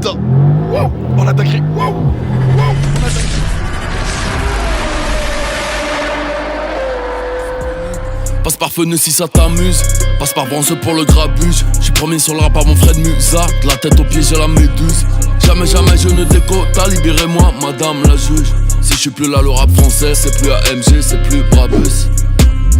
putain. Wow, on a dinguerie. Wow, wow, on a dinguerie. Passe par Feneux si ça t'amuse. Passe par Bronze pour le grabuge. J'suis promis sur le rap à mon Fred Musa. De la tête aux pieds j'ai la méduse. Jamais je ne décote. Libérez-moi madame la juge. Si je suis plus là le rap français, c'est plus AMG, c'est plus Brabus.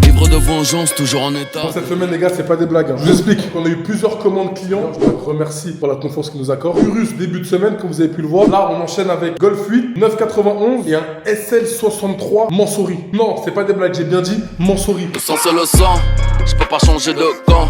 Livre de vengeance, toujours en état. Pour cette semaine les gars, c'est pas des blagues. Je vous explique, on a eu plusieurs commandes clients. Je vous remercie pour la confiance qu'ils nous accordent. Urus début de semaine, comme vous avez pu le voir. Là on enchaîne avec Golf 8, 991 et un SL63 Mansouri. Non, c'est pas des blagues, j'ai bien dit Mansouri. Le sang c'est le sang, je peux pas changer de camp.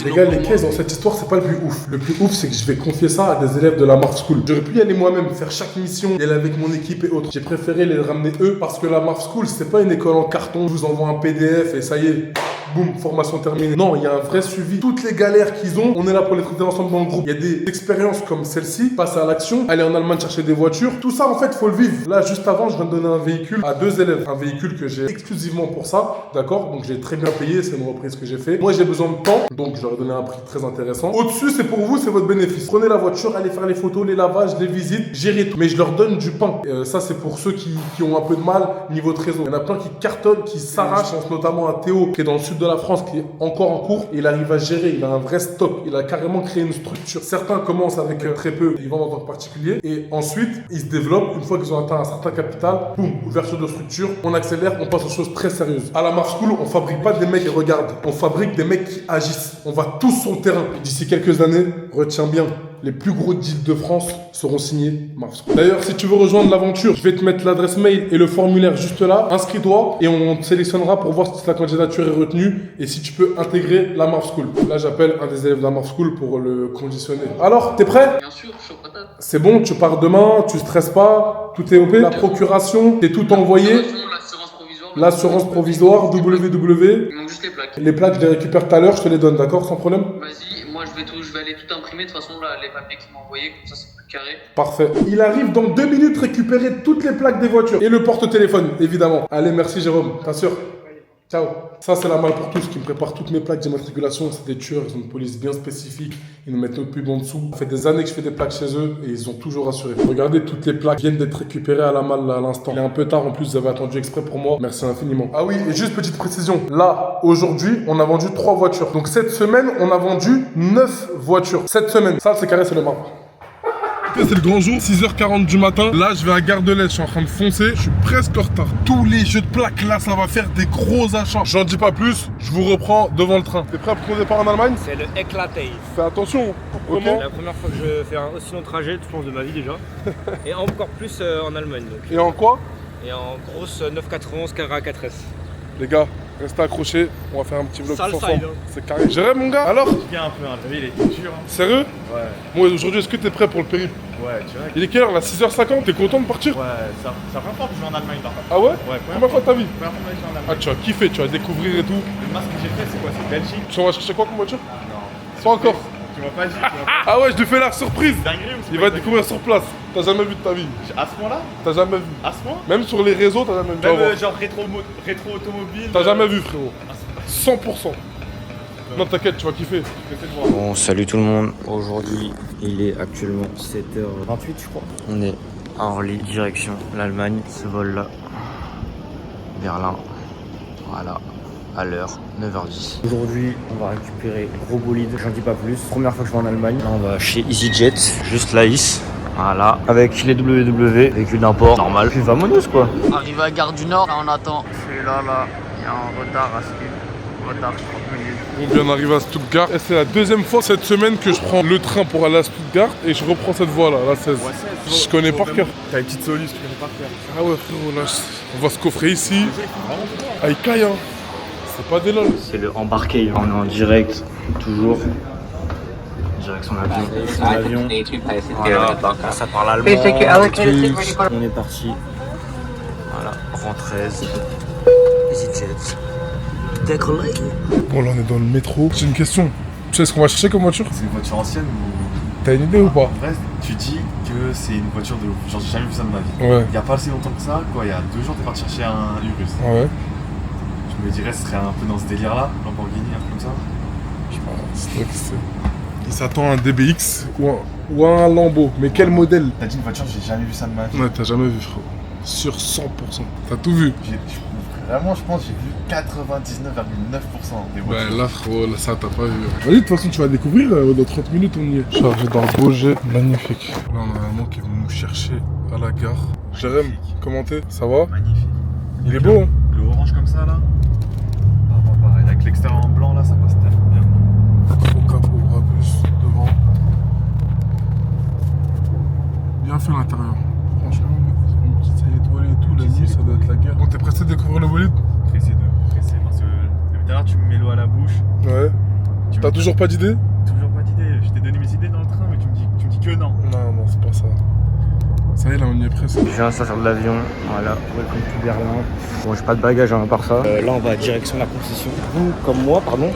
Les gars, les caisses dans cette histoire, c'est pas le plus ouf. Le plus ouf, c'est que je vais confier ça à des élèves de la Marf School. J'aurais pu y aller moi-même, faire chaque mission, y aller avec mon équipe et autres. J'ai préféré les ramener eux parce que la Marf School, c'est pas une école en carton. Je vous envoie un PDF et ça y est, boum, formation terminée. Non, il y a un vrai suivi. Toutes les galères qu'ils ont, on est là pour les traiter ensemble dans le groupe. Il y a des expériences comme celle-ci, passer à l'action, aller en Allemagne chercher des voitures. Tout ça, en fait, faut le vivre. Là, juste avant, je viens de donner un véhicule à 2 élèves. Un véhicule que j'ai exclusivement pour ça, d'accord? Donc, j'ai très bien payé, c'est une reprise que j'ai fait. Moi, j'ai besoin de temps, donc je leur ai donné un prix très intéressant. Au-dessus, c'est pour vous, c'est votre bénéfice. Prenez la voiture, allez faire les photos, les lavages, les visites, gérez tout. Mais je leur donne du pain. Ça, c'est pour ceux qui ont un peu de mal niveau trésor. Il y en a plein qui cartonnent, qui s'arrachent. Je pense notamment à Théo, qui est dans le sud de la France, qui est encore en cours. Et il arrive à gérer, il a un vrai stock. Il a carrément créé une structure. Certains commencent avec très peu, ils vendent en tant que particulier. Et ensuite, ils se développent. Une fois qu'ils ont atteint un certain capital, boum, ouverture de structure, on accélère, on passe aux choses très sérieuses. À la Marf School, on fabrique pas des mecs qui regardent. On fabrique des mecs qui agissent. On va tous sur le terrain. D'ici quelques années, retiens bien, les plus gros deals de France seront signés Marf School. D'ailleurs, si tu veux rejoindre l'aventure, je vais te mettre l'adresse mail et le formulaire juste là. Inscris-toi et on te sélectionnera pour voir si ta candidature est retenue et si tu peux intégrer la Marf School. Là, j'appelle un des élèves de la Marf School pour le conditionner. Alors, t'es prêt? Bien sûr, je suis au patate. C'est bon, tu pars demain, tu stresses pas, tout est OP. La procuration, t'es tout envoyé. L'assurance provisoire, www. Il manque juste les plaques. Les plaques, je les récupère tout à l'heure, je te les donne, d'accord, sans problème? Vas-y, moi je vais aller tout imprimer. De toute façon, là, les papiers qu'ils m'ont envoyés, comme ça c'est plus carré. Parfait. Il arrive dans 2 minutes récupérer toutes les plaques des voitures. Et le porte-téléphone, évidemment. Allez, merci Jérôme, t'assures. Ciao. Ça, c'est la malle pour tous qui me prépare toutes mes plaques d'immatriculation. C'est des tueurs, ils ont une police bien spécifique. Ils nous mettent notre pub en dessous. Ça fait des années que je fais des plaques chez eux et ils ont toujours assuré. Regardez, toutes les plaques viennent d'être récupérées à la malle à l'instant. Il est un peu tard en plus, vous avez attendu exprès pour moi. Merci infiniment. Ah oui, et juste petite précision. Là, aujourd'hui, on a vendu 3 voitures. Donc cette semaine, on a vendu 9 voitures. Cette semaine, ça, c'est carré, c'est le marbre. C'est le grand jour, 6h40 du matin. Là, je vais à Gare de l'Est, je suis en train de foncer. Je suis presque en retard. Tous les jeux de plaques, là, ça va faire des gros achats. J'en dis pas plus, je vous reprends devant le train. T'es prêt pour ton départ en Allemagne? C'est le éclaté. Fais attention. Ok. C'est la première fois que je fais un aussi long trajet, je pense, de ma vie déjà. Et encore plus en Allemagne. Donc. Et en quoi? Et en grosse 991 Carrera 4S. Les gars, restez accrochés. On va faire un petit vlog Sale tous ensemble. side, hein. C'est carré. Jérém, mon gars, alors? Bien un peu, hein. T'as vu, il était dur. Hein. Sérieux? Ouais. Moi, aujourd'hui, est-ce que t'es prêt pour le périple? Ouais, tu vois. Il est quelle heure là? 6h50? T'es content de partir? Ouais, ça fait un fois que je vais en Allemagne par contre. Ah ouais? Ouais, Combien de fois de ta vie? Première fois que je vais en Ah, Allemagne. tu vas kiffer, tu vas découvrir et tout. Le masque que j'ai fait, c'est quoi? C'est Belgique? Tu vas chercher quoi comme voiture? Non. Pas encore. Tu m'as pas dit. Tu m'as pas Ah ouais, je lui fais la surprise. dit. Dinguerie ou c'est Il pas va découvrir sur place. T'as jamais vu de ta vie. À ce point-là? T'as jamais vu. À ce point? Même sur les réseaux, t'as jamais vu. Tu vas Même voir. genre rétro automobile. T'as jamais vu, frérot. 100%. Non, t'inquiète, tu vas kiffer. Bon, salut tout le monde. Aujourd'hui, il est actuellement 7h28, je crois. On est à Orly, direction l'Allemagne. Ce vol-là, Berlin. Voilà, à l'heure, 9h10. Aujourd'hui, on va récupérer gros bolide, j'en dis pas plus. Première fois que je vais en Allemagne. Là, on va chez EasyJet, juste Laïs. Voilà, avec les WW, véhicule d'import, normal. Puis vamonos quoi. Arrivé à Gare du Nord, là on attend. C'est là, il y a un retard à suivre. Retard 30 minutes. On vient d'arriver à Stuttgart et c'est la deuxième fois cette semaine que je prends le train pour aller à Stuttgart et je reprends cette voie là, la 16. Je connais par cœur. T'as une petite soluce, tu connais par cœur. Ah ouais frérot, là, on va se coffrer ici. Ah, il caille hein. C'est pas des lol. C'est le embarqué, on est en direct, toujours. Direction l'avion. Voilà, ça parle allemand. On est parti. Voilà, rang 13. EasyJet. Décollé. Bon là on est dans le métro. J'ai une question. Tu sais ce qu'on va chercher comme voiture? C'est une voiture ancienne ou... T'as une idée ou pas? En vrai, tu dis que c'est une voiture de ouf. Genre, j'ai jamais vu ça de ma vie. Ouais. Il y a pas assez longtemps que ça, quoi. Il y a 2 jours, t'es parti chercher un Urus. Ouais. Je me dirais, ce serait un peu dans ce délire-là, Lamborghini, un truc comme ça. Je sais pas, c'est toi qui sais. Il s'attend à un DBX ou ou un Lambo. Mais quel modèle? T'as dit une voiture, j'ai jamais vu ça de ma vie. Ouais, t'as jamais vu, frérot. Sur 100%. T'as tout vu. Vraiment, je pense que j'ai vu 99,9% des voitures. Ouais, là, frérot, là, ça, t'as pas vu. Vas-y, de toute façon, tu vas découvrir. Dans 30 minutes, on y est. Chargé dans le beau jet. Magnifique. Là, on a un mec qui est venu nous chercher à la gare. Jérém, comment t'es? Ça va? Magnifique. Il est beau, hein? Le orange comme ça, là. Ah, pareil. Avec l'extérieur en blanc, là, ça passe tellement bien. Gros capot, Brabus, devant. Bien fait l'intérieur. Franchement, une petite salle étoilée et tout. La nuit, ça doit être la guerre. Bon, t'es pressé de découvrir le bolide? Pressé parce que depuis tout à l'heure, tu me mets l'eau à la bouche. Ouais. T'as toujours pas d'idée? Toujours pas d'idée. Je t'ai donné mes idées dans le train, mais tu me dis que non. Non, c'est pas ça. Ça y est, là, on y est presque. Je viens de sortir de l'avion, voilà, welcome to Berlin. Bon, j'ai pas de bagages à part ça. Là, on va direction la concession. Vous, comme moi, pardon,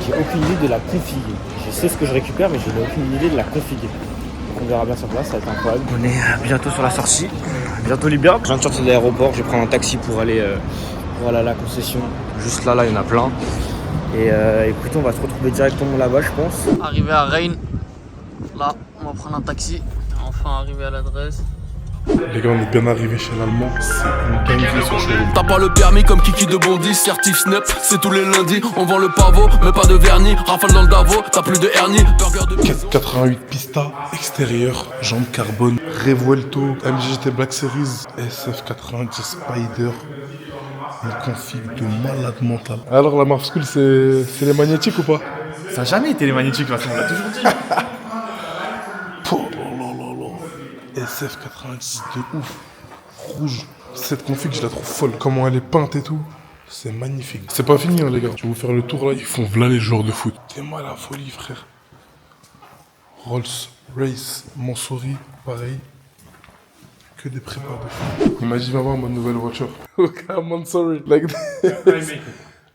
j'ai aucune idée de la configurer. Je sais ce que je récupère, mais je n'ai aucune idée de la configurer. Donc on verra bien sur place, ça va être incroyable. On est bientôt sur la sortie, bientôt libéré. Je viens de sortir de l'aéroport, je vais prendre un taxi pour aller à la concession. Juste là, il y en a plein. Et écoutez, on va se retrouver directement là-bas, je pense. Arrivé à Rennes, là, on va prendre un taxi. Enfin arrivé à l'adresse. Les gars, on est bien arrivé chez l'Allemand. C'est une dinguerie son showroom. T'as pas le permis comme Kiki de Bondy, certif Snap, c'est tous les lundis. On vend le pavot, mais pas de vernis. Rafale dans le Davo, t'as plus de hernie. Burger de 488 Pista, extérieur, jambes carbone, Revuelto, MGT Black Series, SF90 Spider. Une config de malade mental. Alors la Marv School, c'est les magnétiques ou pas? Ça a jamais été les magnétiques, de toute façon, on l'a toujours dit. Oh là là là là. SF90 de ouf. Rouge. Cette config, je la trouve folle. Comment elle est peinte et tout. C'est magnifique. C'est pas fini, hein, les gars. Je vais vous faire le tour là. Ils font v'là les joueurs de foot. T'es mal à la folie, frère. Rolls Race, Mansouri, pareil. Que des prépas de foot. Imagine avoir ma nouvelle voiture. Ok, Mansouri. Like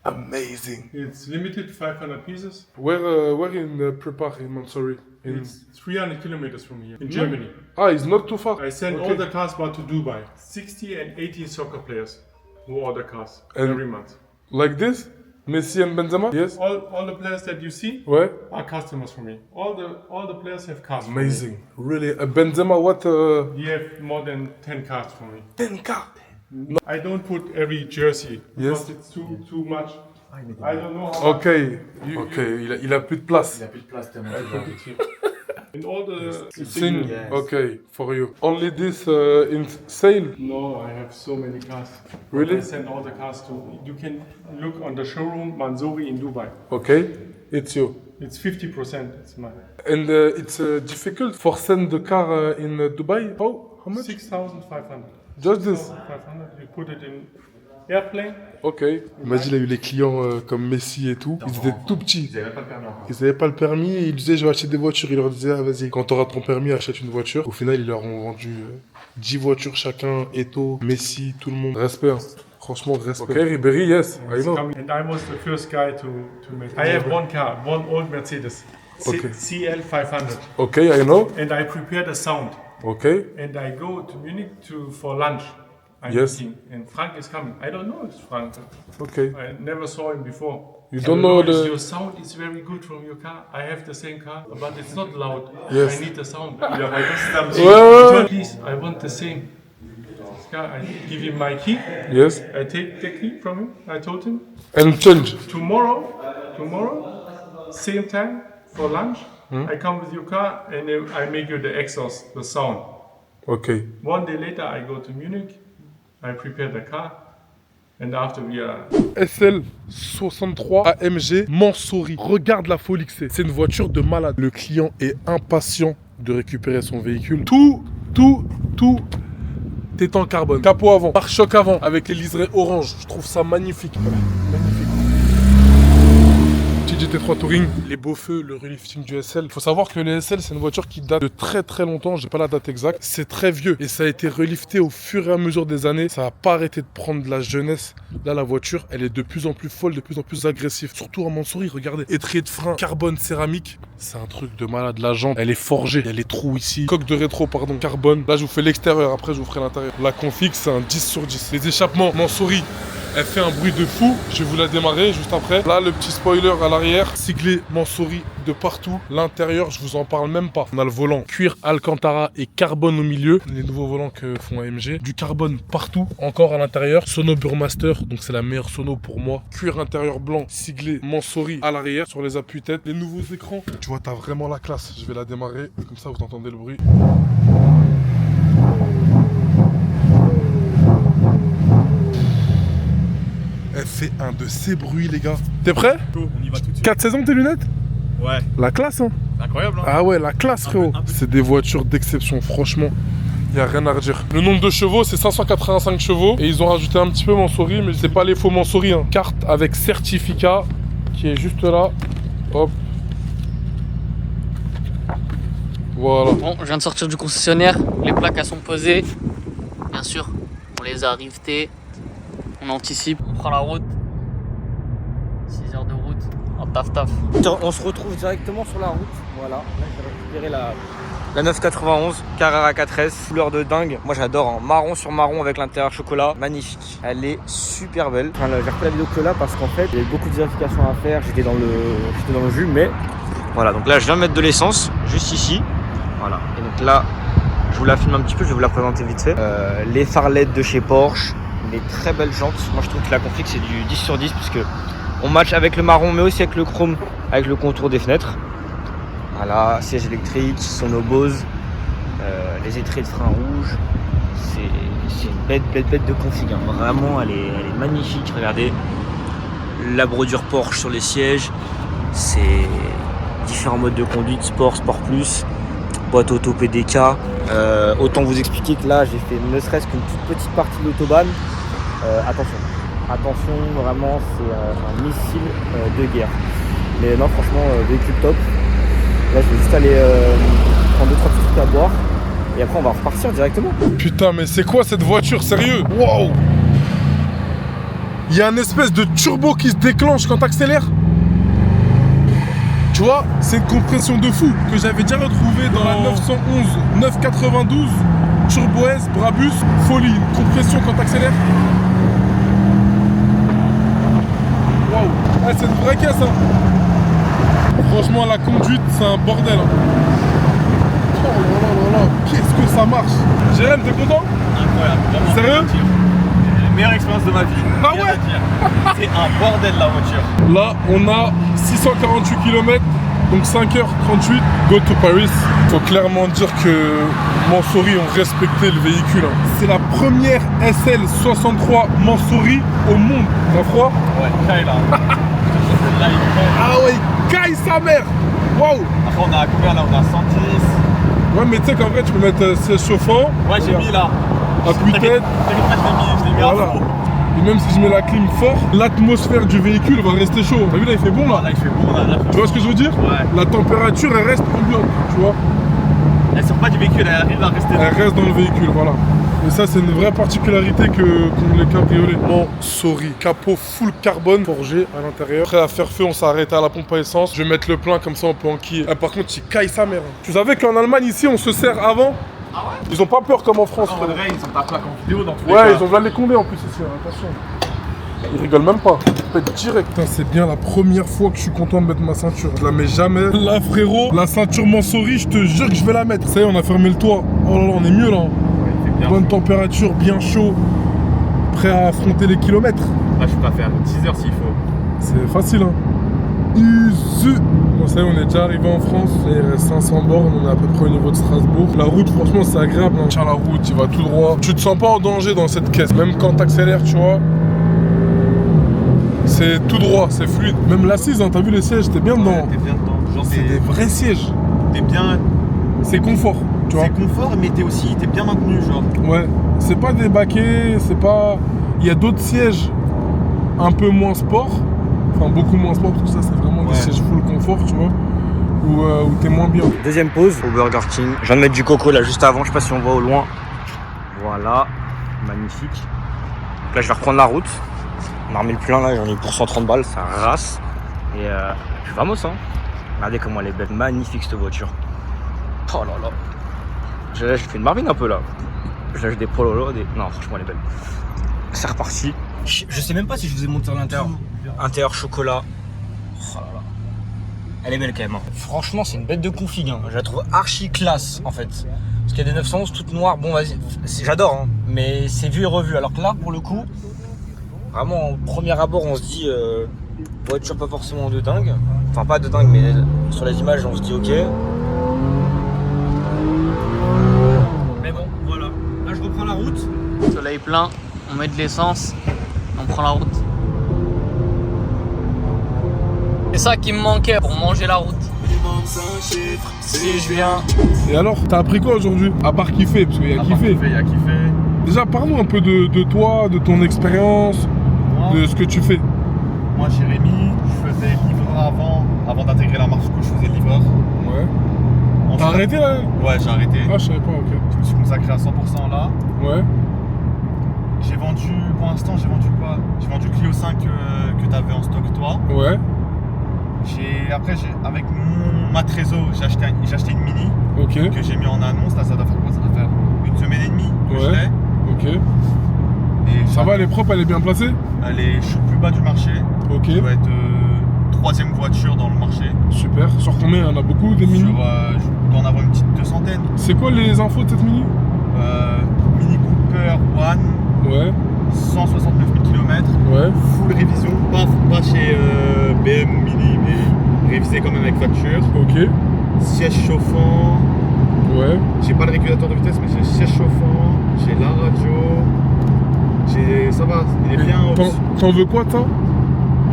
amazing. It's limited 500 pieces. Where in Prepar in Mansouri? It's 300 kilometers from here in Germany. Ah, it's not too far. I send Okay. all the cars back to Dubai. 60 and 80 soccer players who order cars And- every month. Like this? Messi and Benzema? Yes. All the players that you see Ouais. are customers for me. All the players have cars. for me. Amazing. Really. Benzema, what? You have more than 10 cars for me. 10K. I don't put every jersey Yes. because it's too much. I don't know how Ok. Ok. Il a plus de place. plus de place tellement. in all the Thing. Yes. Ok. For you. Only this in sale? No, I have so many cars. Really? I send all the cars to. You can look on the showroom Mansouri in Dubai. Ok. It's you. It's 50%. It's mine. And it's difficult for send the car in Dubai? How much? 6,500. Just this. 6,500. You put it in airplane. Ok. Imagine, il a eu les clients comme Messi et tout. Ils étaient tout petits. Ils avaient même pas le permis encore. Ils n'avaient pas le permis et ils disaient je vais acheter des voitures. Ils leur disaient ah, vas-y, quand t'auras ton permis, achète une voiture. Au final, ils leur ont vendu 10 voitures chacun. Eto'o, Messi, tout le monde. Respect, hein. Franchement, respect. Ok, Ribéry, yes, I know. And I was the first guy to make. I have one car, one old Mercedes, Okay. CL500, Ok, I know. and I prepared a sound. Ok, And I go to Munich for lunch. I'm Yes. eating, and Frank is coming. I don't know it's Frank. ok. I never saw him before. You I don't know noticed the- Your sound is very good from your car. I have the same car, but it's not loud. Yes. I need the sound. Ouais. Please, I want the same. This car, I give him my key. Yes. I take the key from him. I told him And change. tomorrow, same time for lunch. I come with your car and then I make you the exhaust, the sound. Ok. One day later, I go to Munich. I prepare the car, and after we are. SL63 AMG Mansouri. Regarde la folie que c'est. C'est une voiture de malade. Le client est impatient de récupérer son véhicule. Tout est en carbone. Capot avant, pare-choc avant, avec les liserés orange. Je trouve ça magnifique. Magnifique. Petit GT3 Touring, les beaux feux, le relifting du SL. Il faut savoir que le SL, c'est une voiture qui date de très très longtemps. J'ai pas la date exacte. C'est très vieux et ça a été relifté au fur et à mesure des années. Ça a pas arrêté de prendre de la jeunesse. Là, la voiture, elle est de plus en plus folle, de plus en plus agressive. Surtout à Mansouri, regardez. Étrier de frein, carbone céramique. C'est un truc de malade. La jambe, elle est forgée. Il y a les trous ici. Coque de rétro, pardon, carbone. Là, je vous fais l'extérieur. Après, je vous ferai l'intérieur. La config, c'est un 10 sur 10. Les échappements, Mansouri. Elle fait un bruit de fou. Je vais vous la démarrer juste après. Là, le petit spoiler à l'arrière. Siglé Mansouri de partout. L'intérieur, je vous en parle même pas. On a le volant cuir Alcantara et carbone au milieu. Les nouveaux volants que font AMG. Du carbone partout. Encore à l'intérieur. Sono Burmaster. Donc c'est la meilleure sono pour moi. Cuir intérieur blanc. Siglé Mansouri à l'arrière. Sur les appuis-tête. Les nouveaux écrans. Tu vois, t'as vraiment la classe. Je vais la démarrer. Comme ça, vous entendez le bruit. Elle fait un de ces bruits, les gars. T'es prêt? On y va tout de suite. 4 saisons tes lunettes? Ouais. La classe, hein? Incroyable, hein? Ah ouais, la classe, frérot. C'est des voitures d'exception, franchement. Y a rien à redire. Le nombre de chevaux, c'est 585 chevaux. Et ils ont rajouté un petit peu Mansouri, mais c'est pas les faux Mansouri, hein. Carte avec certificat qui est juste là. Hop. Voilà. Bon, je viens de sortir du concessionnaire. Les plaques, elles sont posées. Bien sûr, on les a rivetées. On anticipe, on prend la route. 6 heures de route, en taf. On se retrouve directement sur la route. Voilà, là je vais récupérer la 991 Carrera 4S, couleur de dingue. Moi j'adore, hein. Marron sur marron avec l'intérieur chocolat, magnifique. Elle est super belle. Enfin, j'ai refait la vidéo que là parce qu'en fait il y avait beaucoup de vérifications à faire. J'étais dans le jus, mais voilà. Donc là je viens de mettre de l'essence juste ici. Voilà. Et donc là je vous la filme un petit peu, je vais vous la présenter vite fait. Les phares LED de chez Porsche. Des très belles jantes. Moi je trouve que la config c'est du 10 sur 10 puisque on match avec le marron mais aussi avec le chrome, avec le contour des fenêtres. Voilà, siège électrique, sono Bose, les étraits de frein rouge. C'est une bête de config, hein. Vraiment elle est magnifique. Regardez la brodure Porsche sur les sièges. C'est différents modes de conduite, sport, sport plus, boîte auto PDK. Autant vous expliquer que là j'ai fait ne serait-ce qu'une toute petite partie de l'autobahn. Attention, vraiment c'est un missile de guerre. Mais non, franchement, véhicule top. Là je vais juste aller prendre 2-3 petits trucs à boire et après on va repartir directement. Putain, mais c'est quoi cette voiture, sérieux? Waouh! Il y a un espèce de turbo qui se déclenche quand t'accélères. Tu vois, c'est une compression de fou que j'avais déjà retrouvée dans la 911 992 Turbo S Brabus. Folie, une compression quand t'accélères. Waouh, ah, c'est une vraie caisse, hein. Franchement, la conduite, c'est un bordel, hein. Oh là là là là, qu'est-ce que ça marche. Jérém, t'es content? Incroyable. Vraiment, sérieux? meilleure expérience de ma vie. Ah Rien ouais? à dire. C'est un bordel la voiture. Là, on a 648 km, donc 5h38, go to Paris. Faut clairement dire que Mansouri ont respecté le véhicule, hein. C'est la première SL63 Mansouri au monde. T'as froid? Ouais, caille là. Là, il caille. Ah ouais, il caille sa mère. Waouh. Après, on a combien là? On a 110. Ouais, mais tu sais qu'en vrai, tu peux mettre siège chauffant. Ouais, j'ai mis là. Appuie-tête. T'inquiète pas, je l'ai mis à Voilà. fond. Et même si je mets la clim fort, l'atmosphère du véhicule va rester chaud. T'as vu là, il fait bon là? Là, il fait bon là. Tu vois ce que je veux dire? Ouais. La température, elle reste ambiante, tu vois. Elle sort pas du véhicule, elle arrive à rester. Elle reste dans le véhicule, voilà. Et ça, c'est une vraie particularité qu'ont les cabriolets. Mansouri, capot full carbone forgé à l'intérieur. Prêt à faire feu, on s'est arrêté à la pompe à essence. Je vais mettre le plein, comme ça on peut enquiller. Ah, par contre, il caille sa mère. Tu savais qu'en Allemagne, ici, on se sert avant? Ah ouais? Ils ont pas peur comme en France, En frère. vrai, ils sont pas plaques en vidéo dans tous les Ouais, cas. ils ont déjà les condés en plus ici, hein, attention. Ils rigolent même pas. Pète direct. Putain, c'est bien la première fois que je suis content de mettre ma ceinture. Je la mets jamais. Là, frérot, la ceinture Mansouri, je te jure que je vais la mettre. Ça y est, on a fermé le toit. Oh là là, on est mieux là. Ouais, c'est bien. Bonne température, bien chaud. Prêt à affronter les kilomètres. Là, je suis prêt à faire 10 heures s'il faut. C'est facile, hein. Easy. Bon, ça y est, on est déjà arrivé en France. Il reste 500 bornes, on est à peu près au niveau de Strasbourg. La route, franchement, c'est agréable, hein. Tiens, la route, il va tout droit. Tu te sens pas en danger dans cette caisse. Même quand t'accélères, tu vois. C'est tout droit, c'est fluide. Même l'assise, hein, t'as vu les sièges, t'es bien dedans. Ouais, t'es bien dedans. Genre, C'est des vrais sièges. t'es bien. C'est confort, tu vois. C'est confort, mais t'es bien maintenu, genre. Ouais, c'est pas des baquets, c'est pas... Il y a d'autres sièges un peu moins sport. Enfin, beaucoup moins sport, parce que ça, c'est vraiment des sièges full confort, tu vois. Où t'es moins bien. Deuxième pause au Burger King. Je viens de mettre du coco là juste avant, je sais pas si on voit au loin. Voilà, magnifique. Donc là, je vais reprendre la route. On a remis le plein là, j'en ai pour 130 balles, ça rase. Et puis vamos, hein. Regardez comment elle est belle, magnifique cette voiture. Oh là là. J'ai fait une marmine un peu là. J'ai des pololos, Non, franchement elle est belle. C'est reparti. Je sais même pas si je vous ai montré à l'intérieur. Intérieur chocolat. Oh là là. Elle est belle quand même. Hein. Franchement, c'est une bête de config. Hein. Je la trouve archi classe en fait. Parce qu'il y a des 911 toutes noires. Bon, vas-y, j'adore, hein. Mais c'est vu et revu. Alors que là, pour le coup, vraiment, au premier abord, on se dit voiture pas forcément de dingue. Enfin, pas de dingue, mais sur les images, on se dit ok. Mais bon, voilà. Là, je reprends la route. Soleil plein, on met de l'essence, on prend la route. C'est ça qui me manquait pour manger la route. Si je viens. Et alors, t'as appris quoi aujourd'hui? À part kiffer, parce qu'il y a kiffé. Il y a kiffé. Déjà, parle-nous un peu de toi, de ton expérience, de ce que tu fais. Moi, Jérémy, je faisais livreur avant d'intégrer la marque school, je faisais livreur. Ouais. T'as arrêté là? Ouais, j'ai arrêté. Ah, je savais pas, ok. Je me suis consacré à 100% là. Ouais. J'ai vendu, pour l'instant, j'ai vendu quoi? J'ai vendu Clio 5 que t'avais en stock toi. Ouais. Après, avec ma trésor, j'ai acheté une mini Ok. que j'ai mis en annonce. Là, ça doit faire quoi? Ça doit faire une semaine et demie que je l'ai. Ok. Et Ça va, elle est propre, elle est bien placée? je suis plus bas du marché. Ok. Je dois être troisième voiture dans le marché. Super. Sur combien? Il y en a beaucoup des mini? Je dois en avoir une petite 200aine. C'est quoi les infos de cette mini? Mini Cooper One, Ouais. 169 000 km, Ouais. full révision, pas chez BM ou Mini, mais révisé quand même avec facture. Ok. Siège chauffant, Ouais. j'ai pas le régulateur de vitesse, mais j'ai le siège chauffant, j'ai la radio, ça va, il est bien. T'en veux quoi, toi?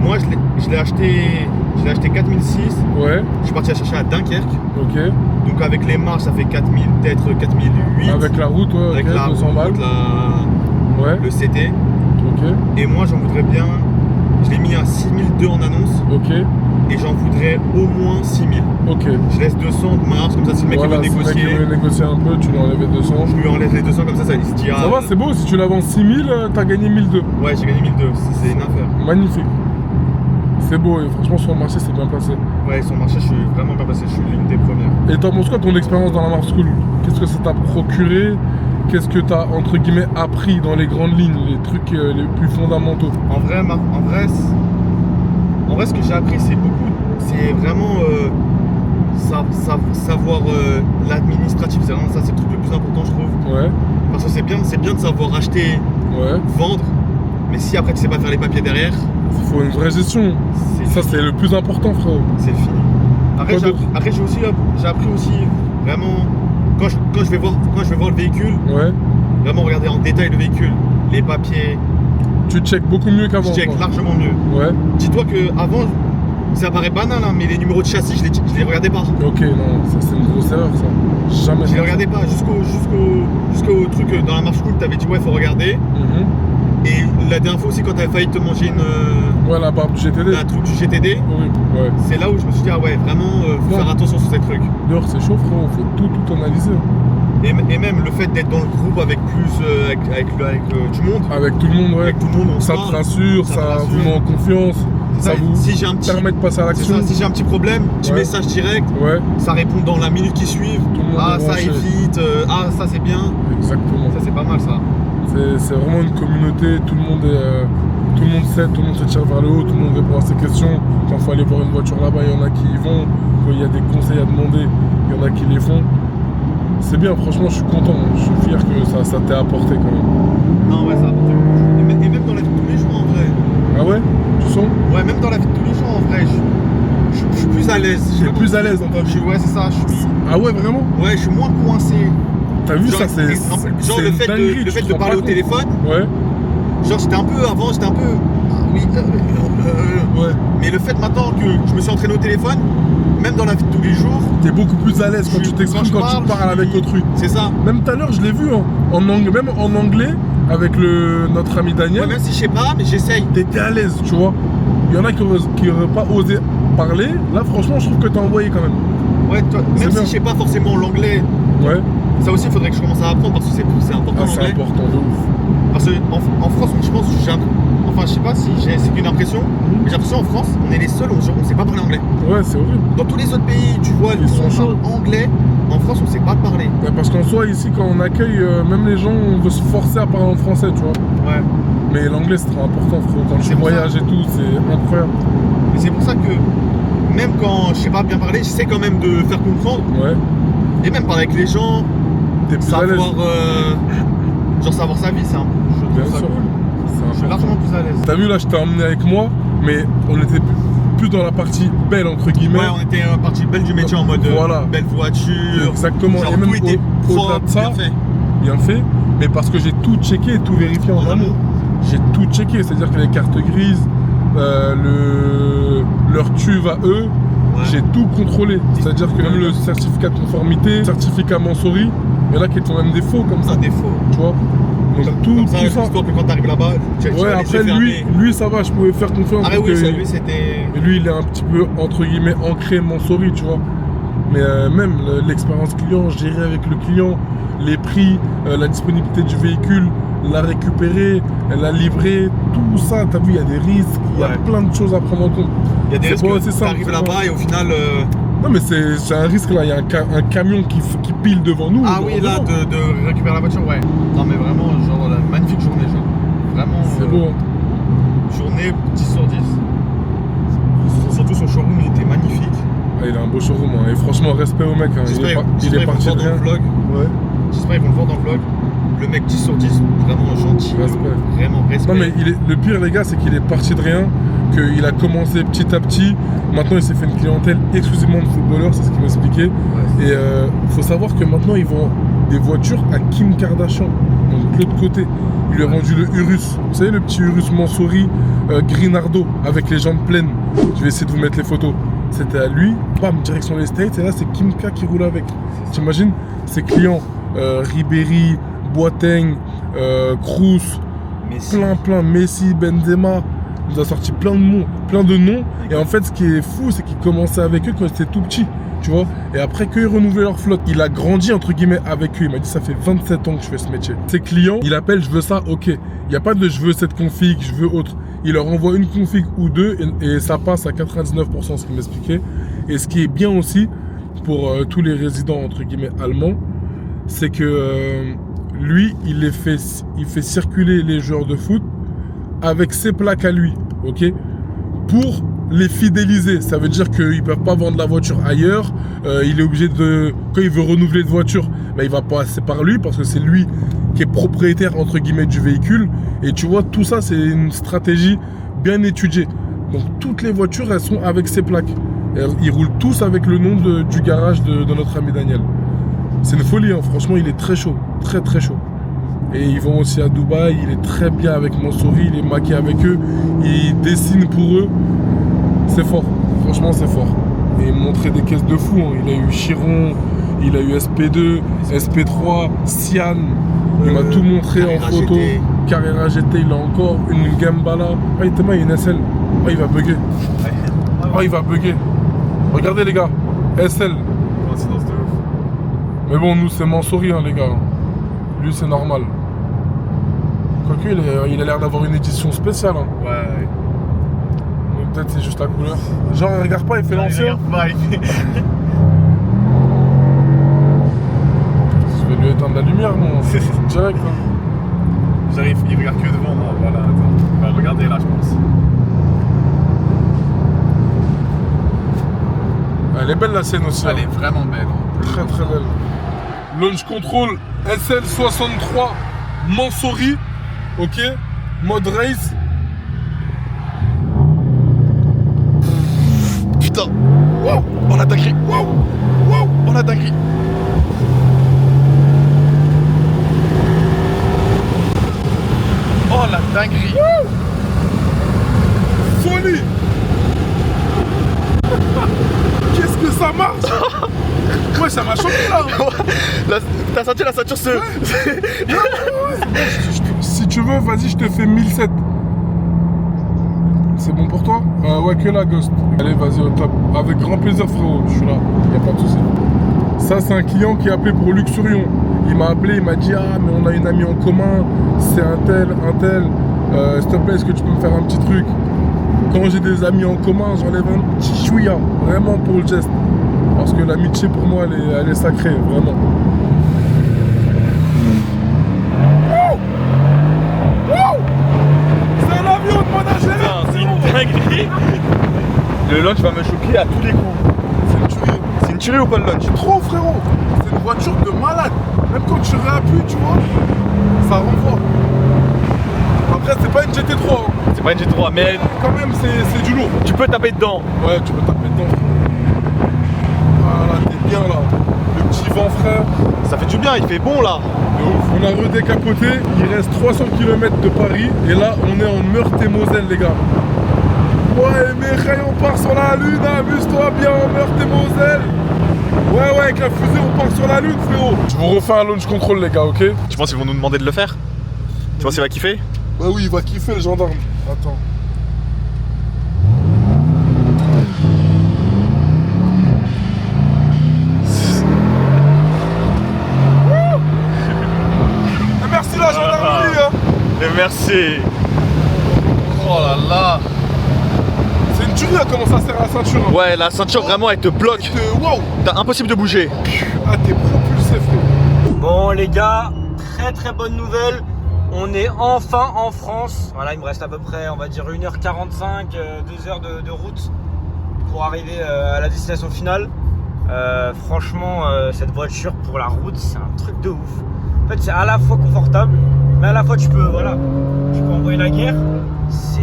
Moi, je l'ai acheté 4006. Ouais. Je suis parti la chercher à Dunkerque. Ok. Donc avec les marges, ça fait 4000, peut-être 4008. Avec la route, ouais. Avec ok, la 200 balles. route, Ouais. le CT. Ok. Et moi, j'en voudrais bien. Je l'ai mis à 6002 en annonce. Ok. Et j'en voudrais au moins 6000. Ok. Je laisse 200 de marge, comme ça, si le mec Voilà, veut si le mec négocier, veut négocier un peu, tu lui enlèves 200. je lui enlève les 200, comme ça, il se dit. Ça va, c'est beau. Si tu la vends 6000, t'as gagné 1002. Ouais, j'ai gagné 1002. C'est une affaire. Magnifique. C'est beau et franchement, sur le marché, c'est bien placé. Ouais, sur le marché, je suis vraiment bien passé. Je suis l'une des premières. Et t'en penses quoi ton expérience dans la Marf School? Qu'est-ce que ça t'a procuré? Qu'est-ce que t'as, entre guillemets, appris dans les grandes lignes, les trucs les plus fondamentaux? En vrai, ce que j'ai appris, c'est vraiment savoir l'administratif. C'est vraiment ça, c'est le truc le plus important, je trouve. Ouais. Parce que c'est bien de savoir acheter, Ouais. vendre, mais si après tu sais pas faire les papiers derrière, Il faut une vraie gestion. Ça, c'est le plus important, frérot. c'est fini. Après, j'ai appris aussi vraiment quand je vais voir le véhicule, Ouais. vraiment regarder en détail le véhicule, les papiers, Tu check beaucoup mieux qu'avant. je check quoi. largement mieux. Ouais. Dis-toi que avant, ça paraît banal, hein, mais les numéros de châssis, je les regardais pas. Ok, non, ça c'est une grosse erreur, ça. Jamais. Je les regardais pas jusqu'au truc dans la marche cool, t'avais dit ouais, faut regarder. Mhm. Et la dernière fois aussi, quand t'avais failli te manger Ouais, la barbe du GTD. un truc du GTD, Horrible, ouais. c'est là où je me suis dit ah ouais, vraiment, faut Ouais. faire attention sur ces trucs. Dehors, c'est chaud, frérot. Faut tout analyser. Et même le fait d'être dans le groupe avec plus avec du monde, Avec tout le monde, ouais. avec tout le monde, on se Ça te parle. rassure, Ça ça te rassure. vous met en confiance. C'est Ça ça, vous si j'ai un petit- permet de passer à C'est l'action. ça, si j'ai un petit problème, petit Ouais. message direct, Ouais, ça répond dans la minute qui suit. Tout le monde Ah est ça branché. évite, ah ça c'est bien. exactement. Ça c'est pas mal ça. C'est vraiment une communauté, tout le monde sait, tout le monde se tire vers le haut, tout le monde répond à ses questions. Quand il faut aller voir une voiture là-bas, il y en a qui y vont. Quand il y a des conseils à demander, il y en a qui les font. C'est bien, franchement, je suis content. Je suis fier que ça t'ait apporté quand même. Non ouais ça apporte beaucoup. Et même dans la vie de tous les jours en vrai. Ah ouais? Tu sens? Ouais, même dans la vie de tous les jours en vrai, je suis plus à l'aise. Tu es plus à l'aise dans ta vie? Ouais c'est ça, Ah ouais, vraiment? ouais, je suis moins coincé. T'as vu Genre, ça? C'est genre c'est le une fait dinguerie, de tu te parler rends au pas compte. téléphone, Ouais, genre j'étais un peu ah oui, ouais. mais le fait maintenant que je me suis entraîné au téléphone, même dans la vie de tous les jours, T'es beaucoup plus à l'aise quand Je- tu t'exprimes, quand quand je tu parle, parles avec je- autrui. c'est ça. Même tout à l'heure, je l'ai vu même en anglais, avec notre ami Daniel. Ouais, même si je sais pas, mais j'essaye. T'étais à l'aise, tu vois. Il y en a qui auraient pas osé parler. Là, franchement, je trouve que t'as envoyé quand même. Ouais, C'est même bien. si je sais pas forcément l'anglais, Ouais. ça aussi il faudrait que je commence à apprendre parce que c'est important Ah, c'est l'anglais. important de ouf. Parce qu'en France, je pense, enfin, je sais pas si c'est qu'une impression, mais j'ai l'impression en France, on est les seuls, on sait pas parler anglais. Ouais, c'est horrible. Dans tous les autres pays, tu vois, Ils sont chauds. anglais. En France, on sait pas parler. Ouais, parce qu'en soi, ici, quand on accueille, même les gens, on veut se forcer à parler en français, tu vois. Ouais. Mais l'anglais, c'est trop important, frérot. Quand tu C'est pour voyages ça. et tout, c'est incroyable. Et c'est pour ça que même quand je sais pas bien parler, j'essaie quand même de faire comprendre. Ouais. Et même parler avec les gens, T'es plus à l'aise. savoir sa vie, c'est un je Bien trouve ça sûr. cool. C'est Je suis important. largement plus à l'aise. T'as vu, là, je t'ai emmené avec moi, mais on était plus dans la partie belle, entre guillemets. Ouais, on était partie belle du métier en mode Voilà. belle voiture. Exactement. Genre, Et même tout était au-delà propre, de ça, bien fait. bien fait, mais parce que j'ai tout checké et tout vérifié en En amont. amont. J'ai tout checké, c'est-à-dire que les cartes grises, leur tuve à eux, Ouais. j'ai tout contrôlé. C'est-à-dire que même le certificat de conformité, certificat Mansouri, il y en a qui font même des faux comme ça, Un défaut. tu vois. Donc Comme ça, tout ça. histoire que quand t'arrives là-bas, tu as Ouais, les après yeux lui, fermés. ça va, je pouvais faire confiance. Ah ouais, parce oui, que ça, lui, c'était. et lui, il est un petit peu, entre guillemets, ancré Mansouri, tu vois. Mais même l'expérience client, gérer avec le client, les prix, la disponibilité du véhicule, la récupérer, la livrer, tout ça, t'as vu, il y a des risques, il y a Ouais. plein de choses à prendre en compte. Il y a des risques pas que aussi simple, t'arrives c'est là-bas pas- et au final. Non mais c'est un risque là, il y a un camion qui pile devant nous. Ah genre, oui, là, devant. de récupérer la voiture, ouais. Non, mais vraiment, genre, la magnifique journée, genre. Vraiment. C'est beau, hein. Journée 10 sur 10. Surtout son showroom, il était magnifique. Ah, il a un beau showroom, hein. Et franchement, respect au mec, hein. Il est J'espère qu'ils vont parti le de voir dans rien. le vlog. Ouais. J'espère qu'ils vont le voir dans le vlog. Le mec 10 sur 10, vraiment gentil. Respect. Vraiment respect. Non mais le pire les gars, c'est qu'il est parti de rien, qu'il a commencé petit à petit, maintenant il s'est fait une clientèle exclusivement de footballeurs, c'est ce qu'il m'expliquait. Ouais. Et faut savoir que maintenant ils vendent des voitures à Kim Kardashian, donc de l'autre côté. Il lui a vendu le Urus, vous savez le petit Urus Mansouri Grinardo avec les jambes pleines. Je vais essayer de vous mettre les photos. C'était à lui, bam, direction les States, et là c'est Kim K qui roule avec. T'imagines ses clients, Ribéry, Boateng, Kroos, Messi. plein, Messi, Benzema, il nous a sorti plein de noms. Et en fait, ce qui est fou, c'est qu'il commençait avec eux quand ils étaient tout petits, tu vois. Et après qu'ils renouvelaient leur flotte, il a grandi entre guillemets avec eux. Il m'a dit ça fait 27 ans que je fais ce métier. Ses clients, il appelle, je veux ça, ok. Il n'y a pas de je veux cette config, je veux autre. Il leur envoie une config ou deux et ça passe à 99%, ce qu'il m'expliquait. Et ce qui est bien aussi pour tous les résidents entre guillemets allemands, c'est que lui, il fait circuler les joueurs de foot avec ses plaques à lui, ok, pour les fidéliser. Ça veut dire qu'ils ne peuvent pas vendre la voiture ailleurs. Il est obligé de, quand il veut renouveler de voiture, ben, il va passer par lui parce que c'est lui qui est propriétaire entre guillemets du véhicule. Et tu vois, tout ça, c'est une stratégie bien étudiée. Donc toutes les voitures, elles sont avec ses plaques. Et ils roulent tous avec le nom du garage de notre ami Daniel. C'est une folie, hein. Franchement, il est très chaud, très chaud. Et ils vont aussi à Dubaï, il est très bien avec Mansouri, il est maqué avec eux, il dessine pour eux. C'est fort, franchement c'est fort. Et il montrait des caisses de fou, hein. Il a eu Chiron, il a eu SP2, SP3, Sian, il m'a tout montré en Carrera photo. GT. Carrera GT, il a encore une Gambala. Ah, il a une SL. Ah, il va bugger. Ah, il va bugger. Regardez les gars, SL. Coïncidence de ouf. Mais bon, nous c'est Mansouri, hein, les gars. Lui, c'est normal. Quoique, il a l'air d'avoir une édition spéciale. Hein. Ouais. Mais peut-être c'est juste la couleur. Genre, il regarde pas, il fait l'ancien. Je vais lui éteindre la lumière, moi. Direct. Hein. J'arrive, il regarde que devant moi. Voilà, attends. Bah, regardez là, je pense. Elle est belle la scène aussi. Elle hein. est vraiment belle. Très belle. Launch Control SL63 Mansouri. Ok. Mode race. Putain. Wow. On a dinguerie. Wow. Wow. On a dinguerie. Oh la dinguerie. Folie. Qu'est-ce que ça marche. Ouais, ça m'a choqué là. T'as senti la ceinture se. Si tu veux, vas-y, je te fais 1007. C'est bon pour toi? Ouais, que la Ghost. Allez, vas-y, au top. Avec grand plaisir, frérot. Je suis là. Y a pas de souci. Ça, c'est un client qui a appelé pour Luxurion. Il m'a appelé, il m'a dit ah mais on a une amie en commun, c'est un tel, s'il te plaît est-ce que tu peux me faire un petit truc? Quand j'ai des amis en commun, j'enlève un petit chouïa, vraiment pour le geste. Parce que l'amitié pour moi elle est sacrée, vraiment. Wow, wow, c'est un avion de mon Algérie. C'est une dinguerie. Le lunch va me choquer à tous les coups. C'est une tuerie. C'est une tuerie ou pas le lunch? Trop frérot, c'est une voiture de malade. Même quand tu réappuies, tu vois, ça renvoie. Après c'est pas une GT3, hein. C'est pas une G3, mais Quand même c'est du lourd. tu peux taper dedans. Ouais, tu peux taper dedans. Voilà, t'es bien là. Le petit vent frère. Ça fait du bien, il fait bon là. De ouf. On a redécapoté, il reste 300 km de Paris et là on est en Meurthe-et-Moselle les gars. Ouais mais on part sur la lune, amuse-toi bien en Meurthe-et-Moselle. Ouais avec la fusée on part sur la lune frérot. Je vous refais un launch control les gars, ok? Tu penses qu'ils vont nous demander de le faire? Tu penses qu'il va kiffer? Bah oui il va kiffer le gendarme. Attends. Merci la gendarmerie hein. Et merci. Oh là là. C'est une tuerie à comment ça sert à la ceinture hein. Ouais, la ceinture vraiment elle te bloque. Waouh. T'as impossible de bouger. Ah t'es propulsé frérot. Bon les gars, très bonne nouvelle. On est enfin en France. Voilà, il me reste à peu près, on va dire 1h45, 2 heures de route pour arriver à la destination finale. Franchement, cette voiture pour la route, c'est un truc de ouf. En fait, c'est à la fois confortable, mais à la fois tu peux envoyer la guerre. C'est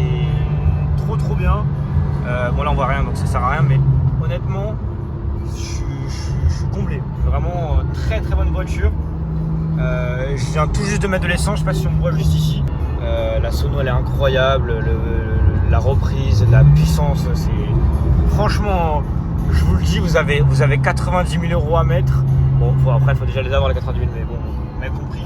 trop bien. Bon là on voit rien, donc ça sert à rien, mais honnêtement, je suis comblé. Vraiment très bonne voiture. Je viens tout juste de mettre de l'essence, je sais pas si on me voit juste ici. La sono elle est incroyable, la reprise, la puissance, c'est... Franchement, je vous le dis, vous avez 90 000 euros à mettre. Bon, après il faut déjà les avoir les 90 000, mais bon, vous m'avez compris.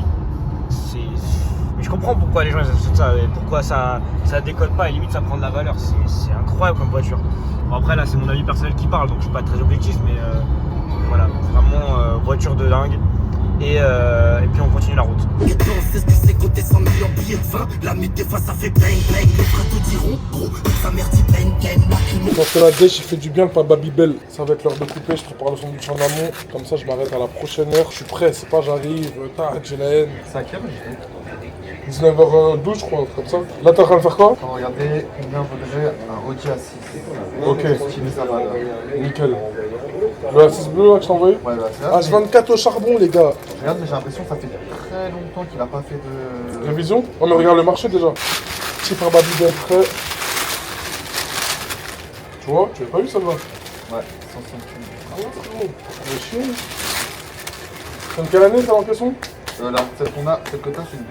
Mais je comprends pourquoi les gens ils achètent ça, et pourquoi ça décolle pas, et limite ça prend de la valeur. C'est incroyable comme voiture. Bon après là c'est mon avis personnel qui parle, donc je suis pas très objectif, mais voilà, vraiment voiture de dingue. Et puis on continue la route. Et toi, on sait ce que c'est qu'on descend mis en billets de 20. La mute des fois ça fait bang bang. Les frères te diront gros, sa mère dit ben ken. Je pense que la dèche il fait du bien le pas Babybel. Ça va être l'heure de couper, je prépare le sandwich en amont. Comme ça je m'arrête à la prochaine heure. Je suis prêt, c'est pas j'arrive, j'ai la haine. C'est à quelle heure? 19h12 je crois, comme ça. Là t'es en train de faire quoi? Regardez combien vaudrait un rôti à 6. Ok, Ça va là. nickel. Le A6 bleu là que je t'ai envoyé? Ouais, bah, c'est là. H24 au charbon les gars. Regarde, j'ai l'impression que ça fait très longtemps qu'il a pas fait de. Révision? Oh mais regarde le marché déjà. Petit pain Babybel frais. Tu vois, tu l'as pas vu celle-là? Ouais, 105. Ah ouais frérot, ça va chier. C'est une quelle année t'as en question? Là, celle que t'as, c'est une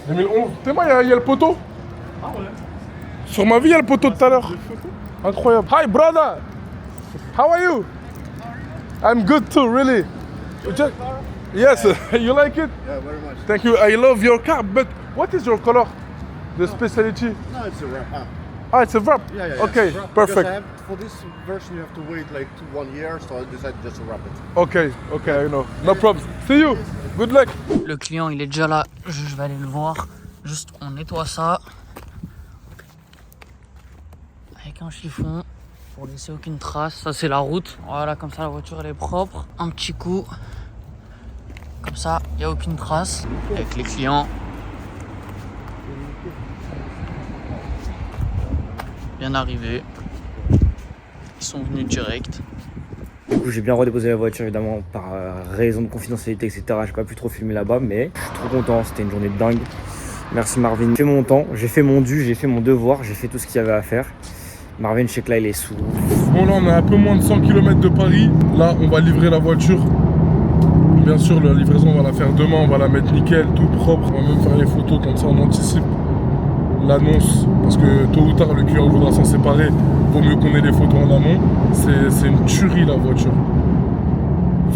2011. 2011. T'es moi, il y a le poteau. Ah ouais. Sur ma vie, il y a le poteau de tout à l'heure. Incroyable. Hi brother. How are you? I'm good too, really. Yes, you like it? Yeah, very much. Thank you. I love your car, but what is your color? The specialty? No, it's a wrap. Ah, it's a wrap. Yeah. Okay, it's a wrap. perfect. Because for this version, you have to wait like 1 year, so I decided just to wrap it. Okay, I know. No problem. See you. Good luck. Le client il est déjà là, je vais aller le voir. Juste on nettoie ça avec un chiffon pour laisser aucune trace. Ça c'est la route. Voilà, comme ça la voiture elle est propre. Un petit coup. Comme ça, il n'y a aucune trace. Avec les clients. Bien arrivé. Ils sont venus direct. Du coup, j'ai bien redéposé la voiture, évidemment, par raison de confidentialité, etc. J'ai pas pu trop filmer là-bas, mais je suis trop content. C'était une journée de dingue. Merci Marvin. J'ai fait mon temps, j'ai fait mon dû, j'ai fait mon devoir, j'ai fait tout ce qu'il y avait à faire. Marvin, je sais que là, il est sous. Bon, là, on est à un peu moins de 100 km de Paris. Là, on va livrer la voiture. Bien sûr, la livraison, on va la faire demain. On va la mettre nickel, tout propre. On va même faire les photos, comme ça, on anticipe l'annonce. Parce que tôt ou tard, le client voudra s'en séparer. Vaut mieux qu'on ait les photos en amont. C'est une tuerie, la voiture.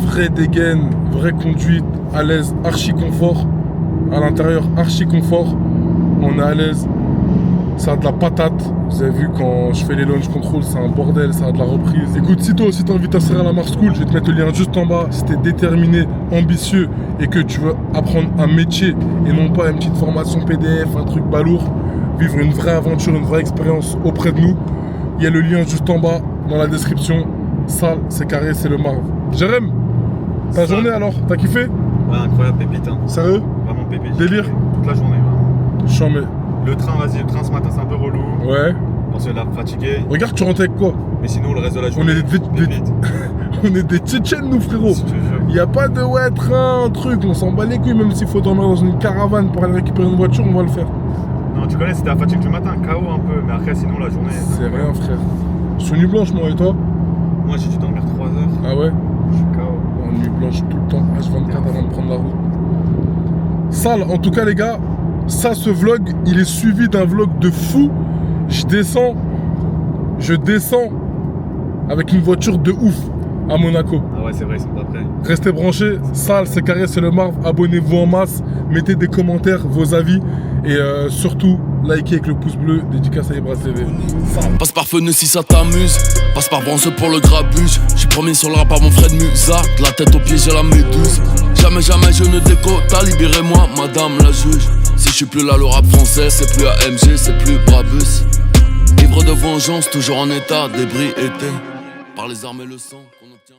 Vraie dégaine, vraie conduite, à l'aise, archi confort. À l'intérieur, archi confort. On est à l'aise. Ça a de la patate. Vous avez vu, quand je fais les launch control, c'est un bordel, ça a de la reprise. Écoute, si toi aussi t'as envie de t'inscrire à la Mars School, je vais te mettre le lien juste en bas. Si t'es déterminé, ambitieux et que tu veux apprendre un métier et non pas une petite formation PDF, un truc balourd, vivre une vraie aventure, une vraie expérience auprès de nous, il y a le lien juste en bas dans la description. Salle, c'est carré, c'est le Marv. Jérém, ta journée alors, t'as kiffé? Ouais, incroyable, pépite. Hein. Sérieux? Vraiment pépite. Délire? Toute la journée, vraiment. Chambé. Le train, vas-y, le train ce matin, c'est un peu relou. Ouais. On se l'a fatigué. Regarde, tu rentres avec quoi? Mais sinon, le reste de la journée, on est des Tchétchènes, nous, frérot. Je te jure. Il n'y a pas de ouais, train, truc, on s'en bat les couilles, même s'il faut dormir dans une caravane pour aller récupérer une voiture, on va le faire. Non, tu connais, c'était la fatigue du matin, KO un peu, mais après, sinon, la journée. C'est rien, frère. Je suis nuit blanche, moi, et toi? Moi, j'ai dû dormir 3 heures. Ah ouais? Je suis KO. En nuit blanche tout le temps, H24 avant de prendre la route. Sale, en tout cas, les gars, ça, ce vlog, il est suivi d'un vlog de fou. Je descends avec une voiture de ouf à Monaco. Ah ouais, c'est vrai, ils sont pas prêts. Restez branchés, Sale, c'est carré, c'est le Marv. Abonnez-vous en masse, mettez des commentaires, vos avis et surtout, likez avec le pouce bleu, dédicace à Ibra TV. Passe par Feneux si ça t'amuse, passe par Bronze pour le grabuge. J'suis premier sur le rap par mon Fred Musa, de la tête aux pieds j'ai la méduse. Jamais je ne décota, libérez-moi madame la juge. Si je suis plus là le rap français, c'est plus AMG, c'est plus Brabus. Ivre de vengeance, toujours en état d'ébriété, par les armes et le sang qu'on obtient.